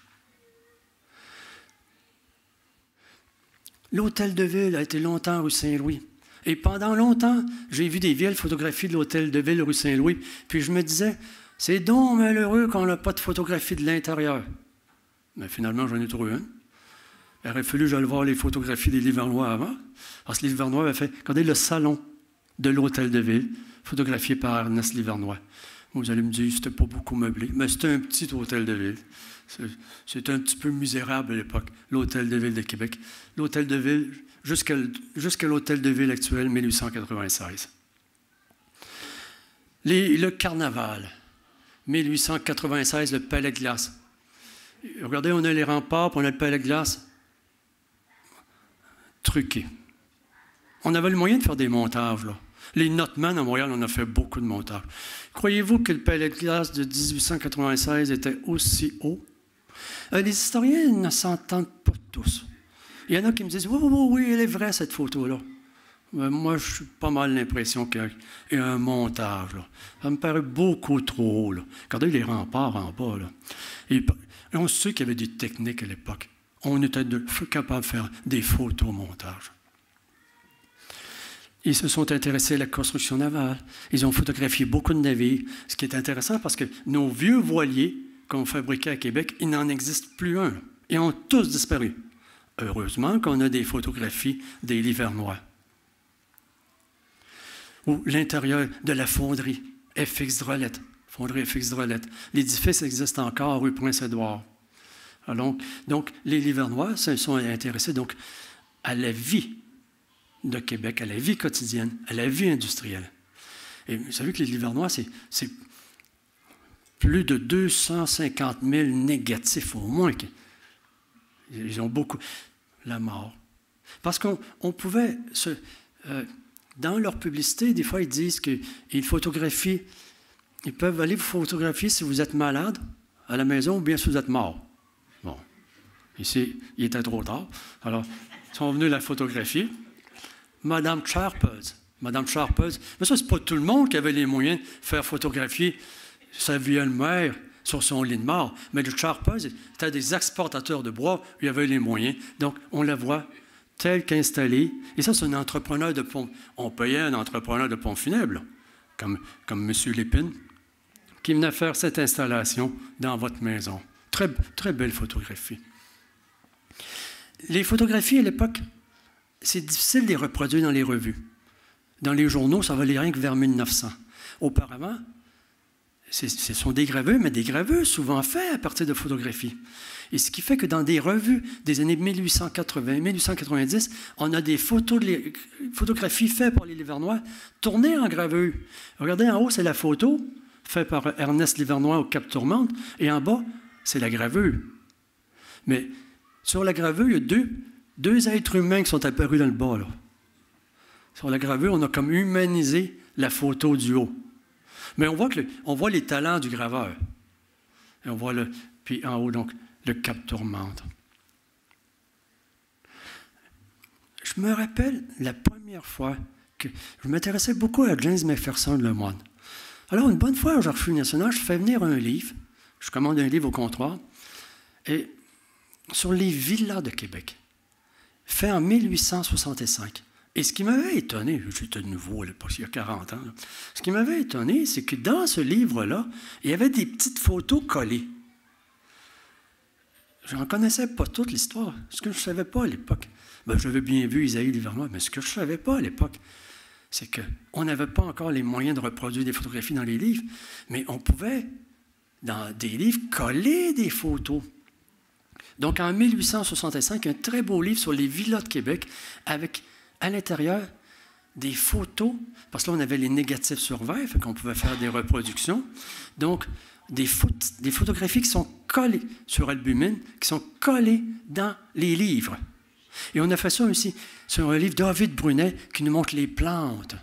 L'hôtel de ville a été longtemps rue Saint-Louis. Et pendant longtemps, j'ai vu des vieilles photographies de l'hôtel de ville rue Saint-Louis. Puis je me disais, c'est donc malheureux qu'on n'a pas de photographie de l'intérieur. Mais finalement, j'en ai trouvé une. Il aurait fallu que j'aille voir les photographies des Livernois avant. Parce que les Livernois avaient fait, regardez le salon de l'hôtel de ville, photographié par Ernest Livernois. Vous allez me dire, c'était pas beaucoup meublé, mais c'était un petit hôtel de ville. C'était un petit peu misérable à l'époque, l'hôtel de ville de Québec. L'hôtel de ville, jusqu'à l'hôtel de ville actuel, 1896. Le carnaval, 1896, le palais de glace. Regardez, on a les remparts, puis on a le palais de glace truqué. On avait le moyen de faire des montages, là. Les Notman à Montréal, on a fait beaucoup de montages. Croyez-vous que le palais de glace de 1896 était aussi haut? Les historiens ne s'entendent pas tous. Il y en a qui me disent, oui, elle est vraie, cette photo-là. Moi, je suis pas mal l'impression qu'il y a un montage, là. Ça me paraît beaucoup trop haut, là. Regardez les remparts en bas, là. Et on sait qu'il y avait des techniques à l'époque. On était capable de faire des photomontages. Ils se sont intéressés à la construction navale. Ils ont photographié beaucoup de navires, ce qui est intéressant parce que nos vieux voiliers qu'on fabriquait à Québec, il n'en existe plus un. Ils ont tous disparu. Heureusement qu'on a des photographies des Livernois. Ou l'intérieur de la fonderie FX Drolette. Fonderie FX Drolette. L'édifice existe encore rue Prince-Édouard. Donc, les Livernois se sont intéressés donc, à la vie de Québec, à la vie quotidienne, à la vie industrielle. Et vous savez que les Livernois, c'est plus de 250 000 négatifs au moins. Ils ont beaucoup... La mort. Parce qu'on pouvait... dans leur publicité, des fois, ils disent qu'ils photographient... Ils peuvent aller vous photographier si vous êtes malade à la maison ou bien si vous êtes mort. Bon. Ici, il était trop tard. Alors, ils sont venus la photographier. Madame Charpez. Mais ça, c'est pas tout le monde qui avait les moyens de faire photographier sa vieille mère sur son lit de mort. Mais le Charpez était des exportateurs de bois, il avait les moyens. Donc, on la voit telle qu'installée. Et ça, c'est un entrepreneur de pont. On payait un entrepreneur de pont funèbre, comme M. Lépine, qui venait faire cette installation dans votre maison. Très, très belle photographie. Les photographies, à l'époque, c'est difficile de les reproduire dans les revues. Dans les journaux, ça valait rien que vers 1900. Auparavant, ce sont des gravures, mais des gravures souvent faites à partir de photographies. Et ce qui fait que dans des revues des années 1880, 1890, on a des photographies faites par les Livernois, tournées en gravure. Regardez en haut, c'est la photo faite par Ernest Livernois au Cap Tourmente, et en bas, c'est la gravure. Mais sur la gravure, il y a deux êtres humains qui sont apparus dans le bas, là. Sur la gravure, on a comme humanisé la photo du haut. Mais on voit les talents du graveur. Et on voit puis en haut, donc, le Cap Tourmente. Je me rappelle la première fois que je m'intéressais beaucoup à James McPherson, le moine. Alors, une bonne fois, aux Archives nationales, je fais venir un livre. Je commande un livre au comptoir. Et sur les villas de Québec, fait en 1865. Et ce qui m'avait étonné, j'étais nouveau à l'époque, il y a 40 ans, là. Ce qui m'avait étonné, c'est que dans ce livre-là, il y avait des petites photos collées. Je n'en connaissais pas toute l'histoire. Ce que je ne savais pas à l'époque, j'avais bien vu Isaïe Livernois, mais ce que je ne savais pas à l'époque, c'est qu'on n'avait pas encore les moyens de reproduire des photographies dans les livres, mais on pouvait, dans des livres, coller des photos. Donc, en 1865, un très beau livre sur les villas de Québec, avec, à l'intérieur, des photos, parce que là, on avait les négatifs sur verre, fait qu'on pouvait faire des reproductions. Donc, des photographies qui sont collées sur albumine, qui sont collées dans les livres. Et on a fait ça aussi sur un livre de David Brunet qui nous montre les plantes.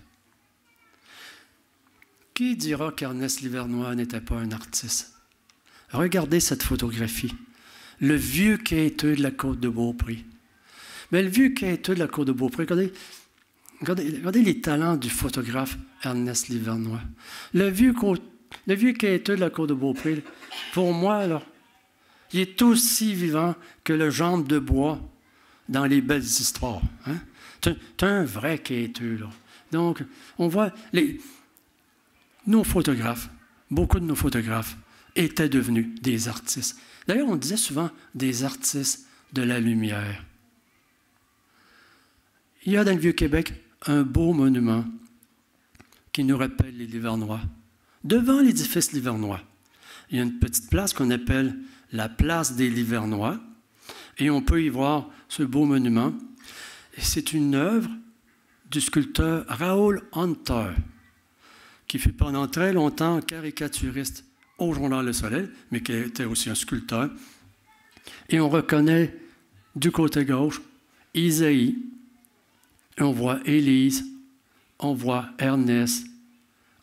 Qui dira qu'Ernest Livernois n'était pas un artiste? Regardez cette photographie. Le vieux quêteux de la côte de Beaupré. Mais le vieux quêteux de la côte de Beaupré, regardez les talents du photographe Ernest Livernois. Le vieux quêteux de la côte de Beaupré, pour moi, là, il est aussi vivant que le jambe de bois dans les belles histoires. Hein? C'est un vrai quêteux, là. Donc, on voit nos photographes, beaucoup de nos photographes, étaient devenus des artistes. D'ailleurs, on disait souvent des artistes de la lumière. Il y a dans le Vieux-Québec un beau monument qui nous rappelle les Livernois. Devant l'édifice Livernois, il y a une petite place qu'on appelle la place des Livernois, et on peut y voir ce beau monument. Et c'est une œuvre du sculpteur Raoul Hunter, qui fut pendant très longtemps caricaturiste au Journal Le Soleil, mais qui était aussi un sculpteur. Et on reconnaît du côté gauche Isaïe, et on voit Élise, on voit Ernest,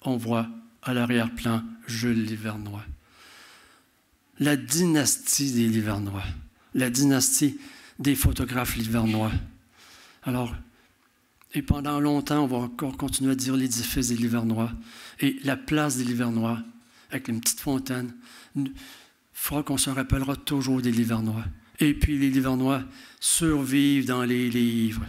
on voit à l'arrière-plan Jules Livernois. La dynastie des Livernois, la dynastie des photographes livernois. Alors, et pendant longtemps, on va encore continuer à dire l'édifice des Livernois et la place des Livernois, avec une petite fontaine. Il faudra qu'on se rappellera toujours des Livernois. Et puis les Livernois survivent dans les livres,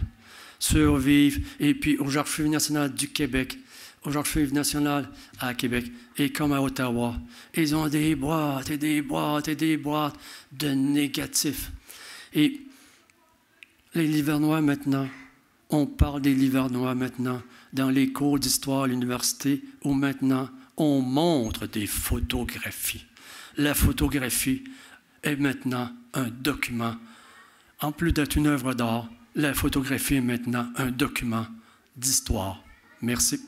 survivent, et puis aux Archives nationales du Québec, aux Archives nationales à Québec, et comme à Ottawa, ils ont des boîtes et des boîtes et des boîtes de négatifs. Et les Livernois maintenant, on parle des Livernois maintenant dans les cours d'histoire à l'université, où maintenant on montre des photographies. La photographie est maintenant un document. En plus d'être une œuvre d'art, la photographie est maintenant un document d'histoire. Merci.